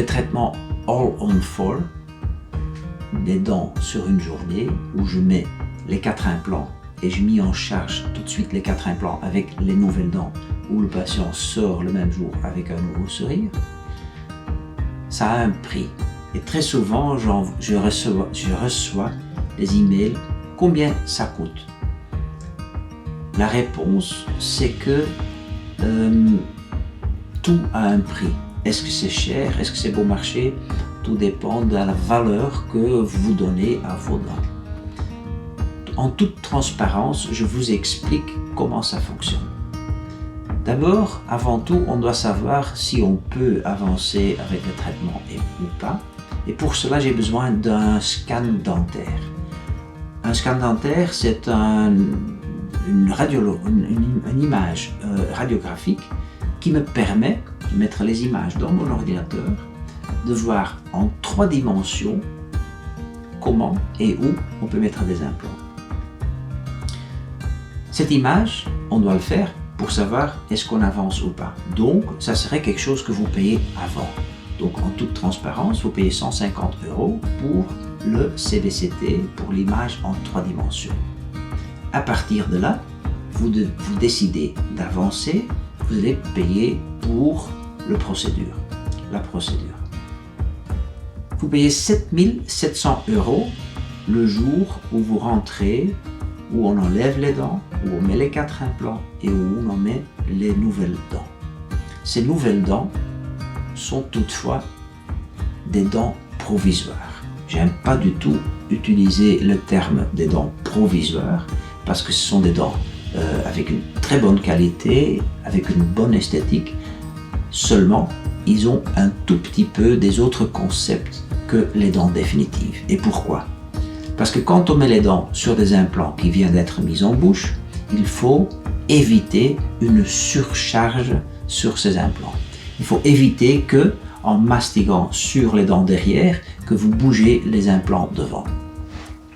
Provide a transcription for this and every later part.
le traitement All on 4, des dents sur une journée, où je mets les 4 implants et je mets en charge tout de suite les 4 implants avec les nouvelles dents, où le patient sort le même jour avec un nouveau sourire, ça a un prix. Et très souvent, je reçois des emails, combien ça coûte? La réponse, c'est que tout a un prix. Est-ce que c'est cher? Est-ce que c'est bon marché? Tout dépend de la valeur que vous donnez à vos dents. En toute transparence, je vous explique comment ça fonctionne. D'abord, avant tout, on doit savoir si on peut avancer avec le traitement ou pas. Et pour cela, j'ai besoin d'un scan dentaire. Un scan dentaire, c'est une image radiographique qui me permet de mettre les images dans mon ordinateur, de voir en 3 dimensions comment et où on peut mettre des implants. Cette image, on doit le faire pour savoir est-ce qu'on avance ou pas. Donc, ça serait quelque chose que vous payez avant. Donc, en toute transparence, vous payez 150 € pour le CBCT, pour l'image en 3 dimensions. À partir de là, vous décidez d'avancer, vous allez payer pour la procédure. Vous payez 7 700 € le jour où vous rentrez, où on enlève les dents, où on met les 4 implants et où on en met les nouvelles dents. Ces nouvelles dents sont toutefois des dents provisoires. J'aime pas du tout utiliser le terme des dents provisoires parce que ce sont des dents avec une très bonne qualité, avec une bonne esthétique. Seulement, ils ont un tout petit peu des autres concepts que les dents définitives. Et pourquoi? Parce que quand on met les dents sur des implants qui viennent d'être mis en bouche, il faut éviter une surcharge sur ces implants. Il faut éviter que, en mastiquant sur les dents derrière, que vous bougez les implants devant.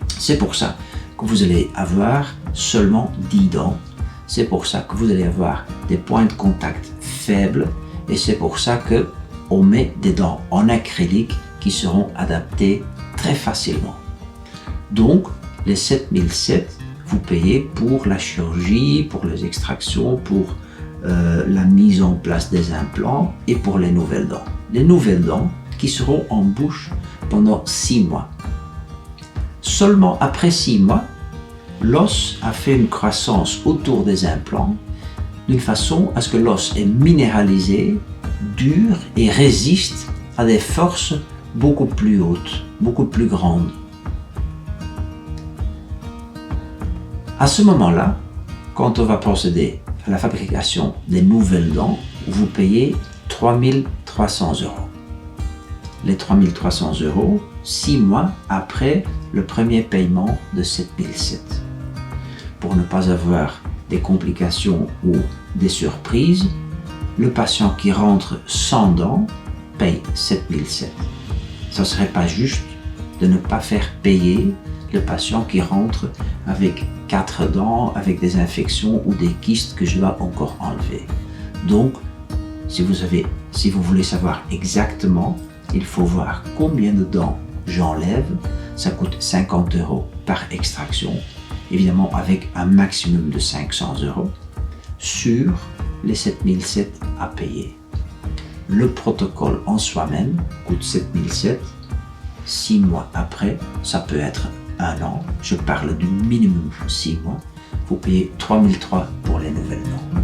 C'est pour ça que vous allez avoir seulement 10 dents. C'est pour ça que vous allez avoir des points de contact faibles. Et c'est pour ça qu'on met des dents en acrylique qui seront adaptées très facilement. Donc, les 7 700, vous payez pour la chirurgie, pour les extractions, pour la mise en place des implants et pour les nouvelles dents. Les nouvelles dents qui seront en bouche pendant 6 mois. Seulement après 6 mois, l'os a fait une croissance autour des implants d'une façon à ce que l'os est minéralisé, dur et résiste à des forces beaucoup plus hautes, beaucoup plus grandes. À ce moment-là, quand on va procéder à la fabrication des nouvelles dents, vous payez 3 300 €. Les 3 300 € 6 mois après le premier paiement de 7 700. Pour ne pas avoir des complications ou des surprises, le patient qui rentre sans dents paye 7 700. Ça ne serait pas juste de ne pas faire payer le patient qui rentre avec 4 dents, avec des infections ou des kystes que je dois encore enlever. Donc, si vous voulez savoir exactement, il faut voir combien de dents j'enlève. Ça coûte 50 € par extraction, évidemment avec un maximum de 500 € sur les 7 700 à payer. Le protocole en soi-même coûte 7 700. 6 mois après, ça peut être 1 an. Je parle du minimum 6 mois. Vous payez 3 300 € pour les nouvelles dents.